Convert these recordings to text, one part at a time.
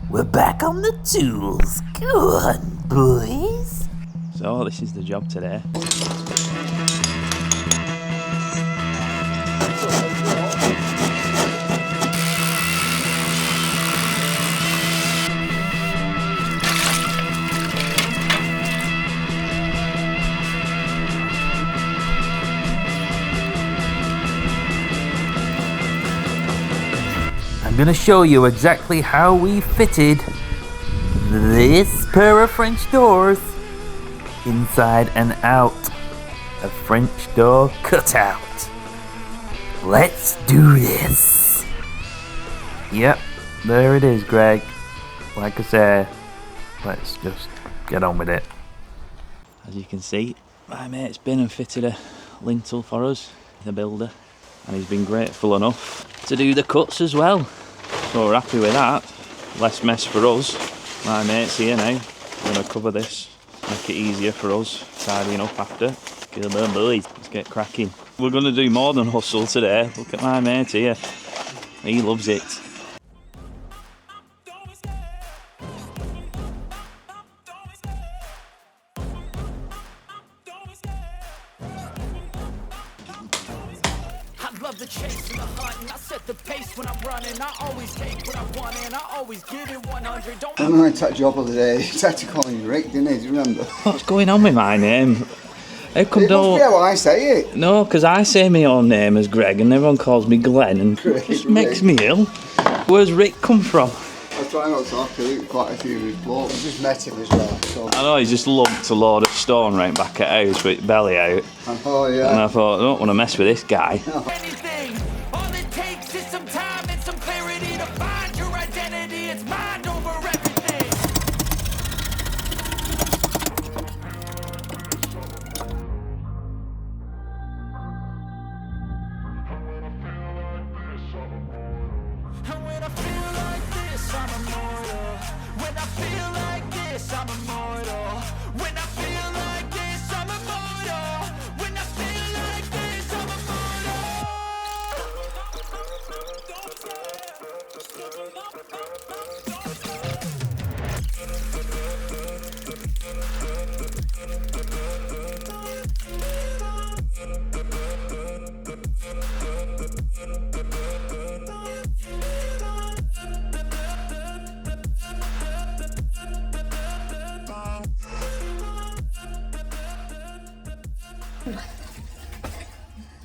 We're back on the tools. Go on, boys. So this is the job today. I'm gonna show you exactly how we fitted this pair of French doors inside and out. A French door cutout. Let's do this. Yep, there it is, Greg. Like I said, let's just get on with it. As you can see, my mate's been and fitted a lintel for us, the builder, and he's been grateful enough to do the cuts as well. So we're happy with that. Less mess for us. My mate's here now. We're going to cover this, make it easier for us, tidying up after. Come on, boys, let's get cracking. We're going to do more than hustle today. Look at my mate here. He loves it. Love the chase and the hunt, and I set the pace when I'm running. I always take what I want and I always give it 100. Don't When I went to that job the other day, he had to call you Rick, didn't he? Do you remember? What's going on with my name? How come It must be how I say it. No, because I say my own name as Greg and everyone calls me Glenn and it just makes me ill. Where's Rick come from? I was trying not to talk to quite a few of his blokes. I just met him as well. So. I know, he just lumped a load of stone right back at house with belly out. Oh, yeah. And I thought, I don't want to mess with this guy. anything. All it takes is some time and some clarity to find your identity. It's mind over everything. And when I feel like this, I'm immortal. When I feel like this, I'm immortal. When I feel like this, I'm immortal. When I feel like this, I'm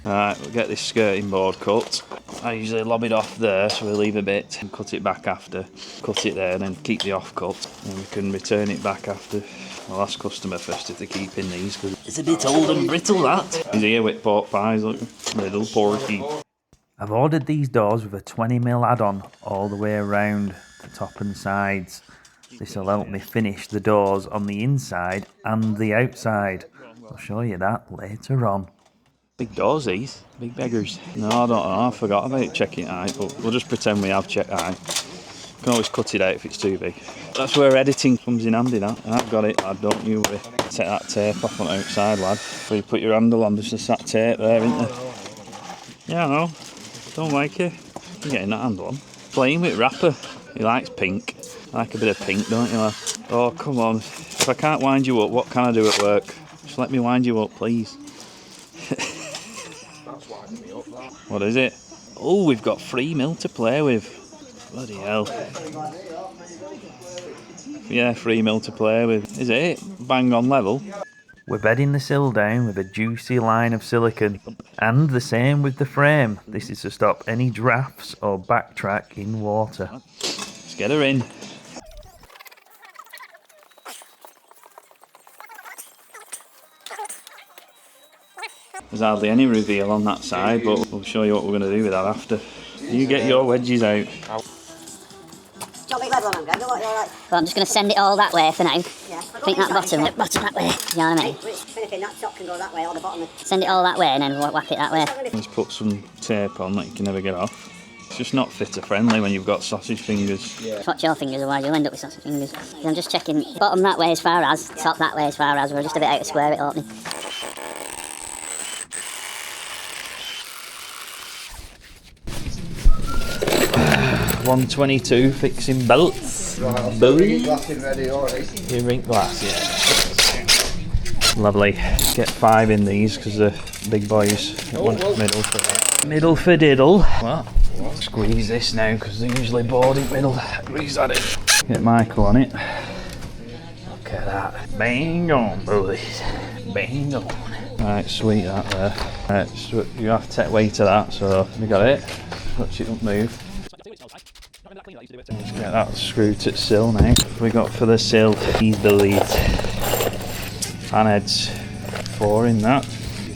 Alright, we'll get this skirting board cut. I usually lob it off there, so we'll leave a bit and cut it back after. Cut it there and then keep the off cut. And we can return it back after. I'll ask customer first if they're keeping these, because it's a bit old and brittle, that. He's here with pork pies, look. Little porky. I've ordered these doors with a 20mm add-on all the way around the top and sides. This will help me finish the doors on the inside and the outside. I'll show you that later on. Big doors, these. Big beggars. No, I don't know. I forgot about checking it out, but we'll just pretend we have checked it out. Can always cut it out if it's too big. That's where editing comes in handy, that. I've got it, lad, don't you worry. Take that tape off on the outside, lad. Where you put your handle on, there's just that tape there, isn't there? Yeah, I know. Don't like it. You're getting that handle on. Playing with wrapper. He likes pink. I like a bit of pink, don't you, lad? Oh, come on. If I can't wind you up, what can I do at work? Just let me wind you up, please. What is it? Oh, we've got 3 mil to play with. Bloody hell. Yeah, 3 mil to play with. Is it? Bang on level. We're bedding the sill down with a juicy line of silicone. And the same with the frame. This is to stop any drafts or backtrack in water. Let's get her in. There's hardly any reveal on that side, but we'll show you what we're going to do with that after. You get your wedges out. Well, I'm just going to send it all that way for now. Yeah. I think that bottom that way. You know what I mean? Anything, that top can go that way or the bottom. Send it all that way and then whack it that way. Let's put some tape on that you can never get off. It's just not fitter friendly when you've got sausage fingers. Yeah. Watch your fingers, otherwise you'll end up with sausage fingers. I'm just checking bottom that way as far as, top that way as far as. We're just a bit out of square it opening. 122 fixing belts. Right, I'll Bully. your glass in ready already. Your rink glass, yeah. Lovely. Get 5 in these because they're big boys. One middle for diddle. What? Squeeze this now because they're usually bored in middle. Squeeze that in. Get Michael on it. Look at that. Bang on, boys. Bang on. Right, sweet that there. Right, so you have to take weight of that, so we got it. Watch it don't move. Let's get that screwed to the sill now. What we got for the sill? He's the lead. Fan heads 4 in that.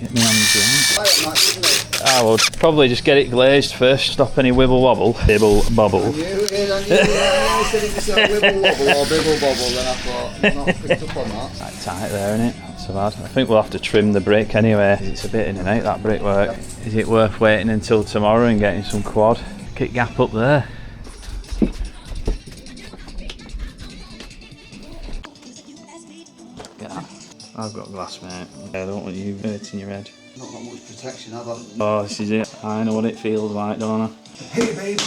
Get me hands around. I would probably just get it glazed first, stop any wibble wobble. Bibble bobble. I said it was a wibble wobble or bibble bobble, then I thought, I'm not picked up on that. Right, tight there, innit? Not so bad. I think we'll have to trim the brick anyway. It's a bit in and out, that brickwork. Is it worth waiting until tomorrow and getting some quad? Kick gap up there. Get that. I've got glass, mate. I don't want you hurting your head. Not got much protection, have I? Oh, this is it. I know what it feels like, don't I? Hey, babe.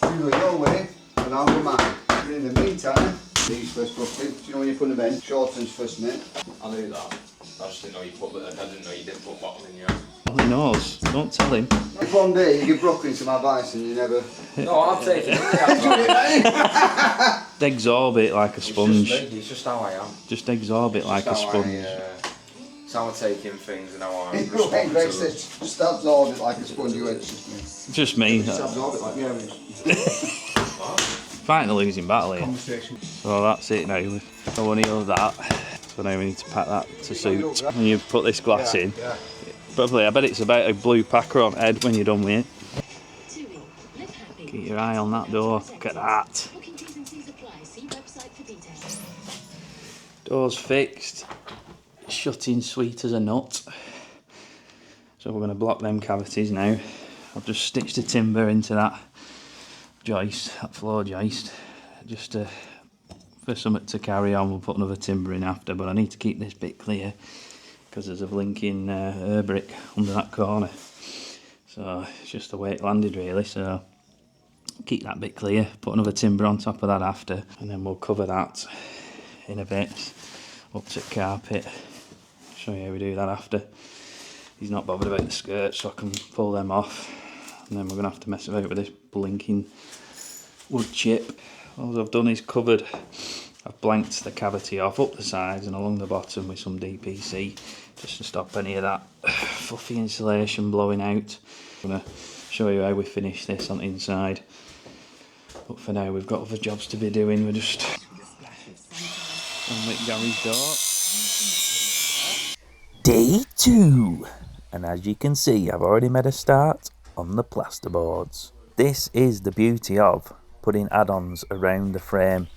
You go your way, and I'll go mine. But in the meantime, these first roughly. Do you know when you put them in? Shortens first, mate. I knew that. I just didn't know you put. I didn't know you didn't put bottom in your. Oh, he knows. Don't tell him. If one day you give Brooklyn some advice and you never... No, I'm taking it. Exorbit like a sponge. It's just how I am. Just exorbit like a sponge. It's how I take in things and how I Hey, respond to Greg them. says, just absorb it like a sponge. You went, Just me. just absorb it like Fighting a losing battle here. conversation. So that's it now. I want to that. So now we need to pack that to suit. When you put this glass in, probably I bet it's about a blue packer on head when you're done with it. Keep your eye on that door. Look at that. Door's fixed. Shutting sweet as a nut. So we're going to block them cavities now. I've just stitched the timber into that joist, that floor joist, just for something to carry on. We'll put another timber in after, but I need to keep this bit clear because there's a blinking air brick under that corner. So it's just the way it landed really, so keep that bit clear, put another timber on top of that after, and then we'll cover that in a bit up to carpet. Show you how we do that after. He's not bothered about the skirts, so I can pull them off, and then we're going to have to mess about with this blinking wood chip. All I've done is covered, I've blanked the cavity off up the sides and along the bottom with some DPC just to stop any of that fluffy insulation blowing out. I'm going to show you how we finish this on the inside, but for now we've got other jobs to be doing. We're just unlit Gary's door. Day 2, and as you can see, I've already made a start on the plasterboards. This is the beauty of putting add-ons around the frame,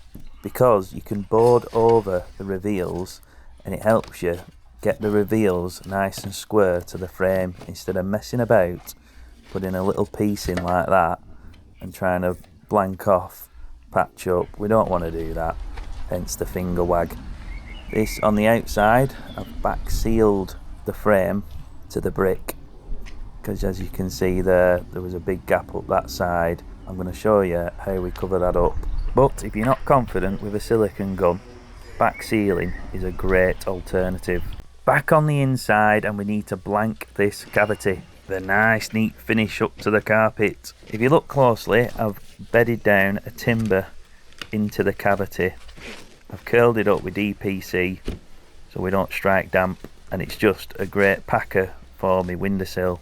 because you can board over the reveals and it helps you get the reveals nice and square to the frame instead of messing about putting a little piece in like that and trying to blank off, patch up. We don't want to do that, hence the finger wag. This on the outside, I've back sealed the frame to the brick because as you can see there was a big gap up that side. I'm going to show you how we cover that up, but if you're not confident with a silicone gun, back sealing is a great alternative. Back on the inside, and we need to blank this cavity with a nice neat finish up to the carpet. If you look closely, I've bedded down a timber into the cavity. I've curled it up with DPC so we don't strike damp, and it's just a great packer for my windowsill.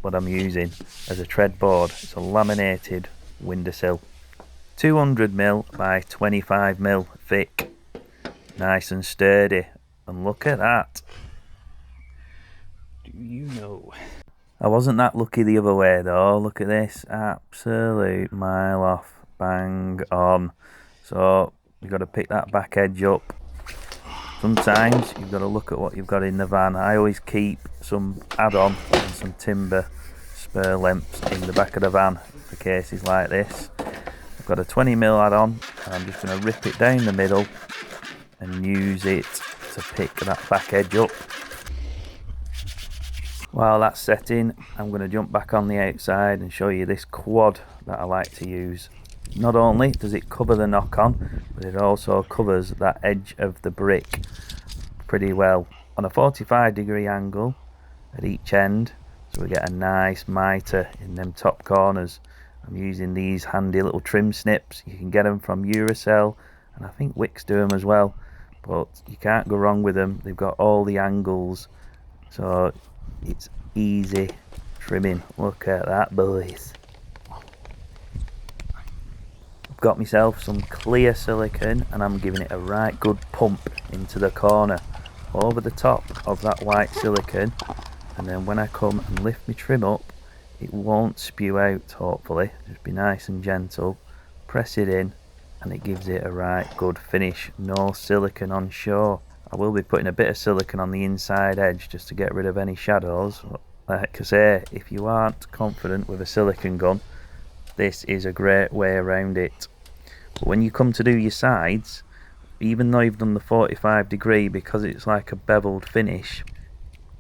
What I'm using as a tread board, it's a laminated windowsill, 200mm by 25mm thick, nice and sturdy, and look at that. Do you know? I wasn't that lucky the other way though. Look at this, absolute mile off, bang on. So you've got to pick that back edge up. Sometimes you've got to look at what you've got in the van. I always keep some add-on and some timber spare lengths in the back of the van for cases like this. I've got a 20mm add-on and I'm just going to rip it down the middle and use it to pick that back edge up. While that's setting, I'm going to jump back on the outside and show you this quad that I like to use Not only does it cover the knock-on, but it also covers that edge of the brick pretty well on a 45-degree angle at each end, so we get a nice mitre in them top corners. I'm using these handy little trim snips. You can get them from Uracell, and I think Wix do them as well, but you can't go wrong with them. They've got all the angles, so it's easy trimming. Look at that, boys. I've got myself some clear silicone, and I'm giving it a right good pump into the corner over the top of that white silicone, and then when I come and lift my trim up, it won't spew out, hopefully. Just be nice and gentle, press it in, and it gives it a right good finish. No silicone on show. I will be putting a bit of silicone on the inside edge just to get rid of any shadows. Like I say, if you aren't confident with a silicone gun, this is a great way around it. But when you come to do your sides, even though you've done the 45-degree, because it's like a beveled finish,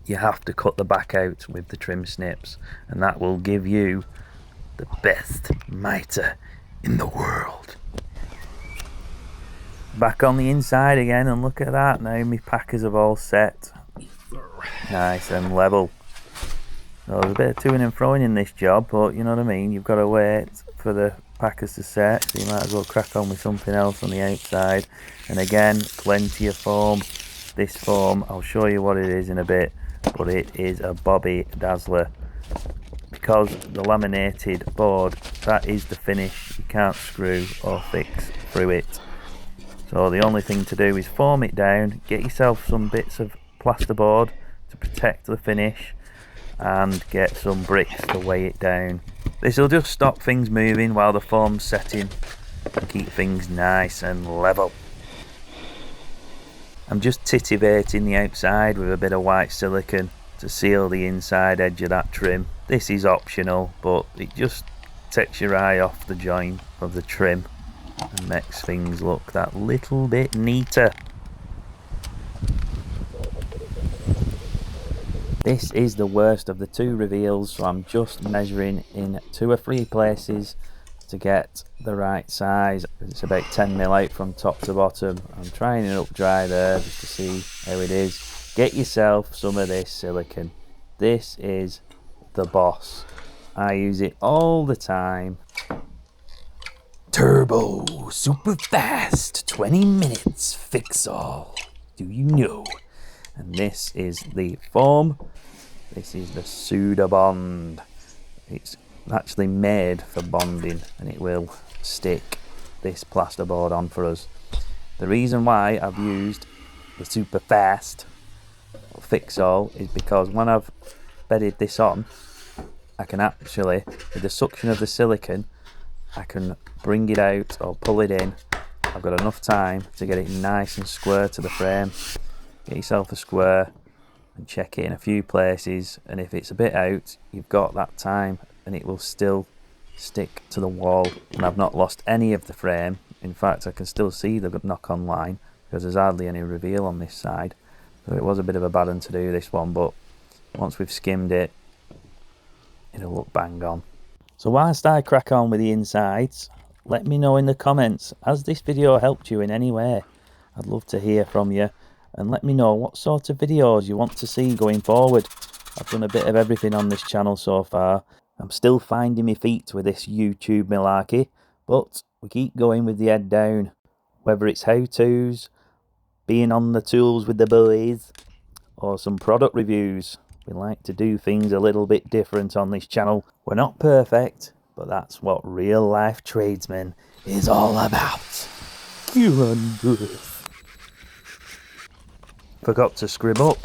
you have to cut the back out with the trim snips, and that will give you the best mitre in the world. Back on the inside again, and look at that, now my packers have all set nice and level. So there's a bit of toing and froing in this job, but you know what I mean, you've got to wait for the packers to set, so you might as well crack on with something else on the outside. And again, plenty of foam. This foam, I'll show you what it is in a bit, but it is a Bobby Dazzler. Because the laminated board, that is the finish. You can't screw or fix through it. So the only thing to do is foam it down, get yourself some bits of plasterboard to protect the finish, and get some bricks to weigh it down. This will just stop things moving while the foam's setting and keep things nice and level. I'm just titivating the outside with a bit of white silicone to seal the inside edge of that trim. This is optional, but it just takes your eye off the joint of the trim and makes things look that little bit neater. This is the worst of the two reveals, so I'm just measuring in 2 or 3 places to get the right size. It's about 10mm out from top to bottom. I'm trying it up dry there just to see how it is. Get yourself some of this silicone. This is the boss. I use it all the time. Turbo, super fast, 20 minutes, fix all. Do you know? And this is the foam. This is the Sudabond. It's actually made for bonding, and it will stick this plasterboard on for us. The reason why I've used the super fast fix all is because when I've bedded this on, I can actually, with the suction of the silicone, I can bring it out or pull it in. I've got enough time to get it nice and square to the frame. Get yourself a square and check it in a few places, and if it's a bit out, you've got that time and it will still stick to the wall. And I've not lost any of the frame. In fact, I can still see the knock-on line because there's hardly any reveal on this side. So it was a bit of a bad one to do, this one, but once we've skimmed it, it'll look bang on. So whilst I crack on with the insides, let me know in the comments, has this video helped you in any way? I'd love to hear from you, and let me know what sort of videos you want to see going forward. I've done a bit of everything on this channel so far. I'm still finding my feet with this YouTube malarkey, but we keep going with the head down. Whether it's how-tos, being on the tools with the boys, or some product reviews. We like to do things a little bit different on this channel. We're not perfect, but that's what real life tradesmen is all about. Forgot to scrib up.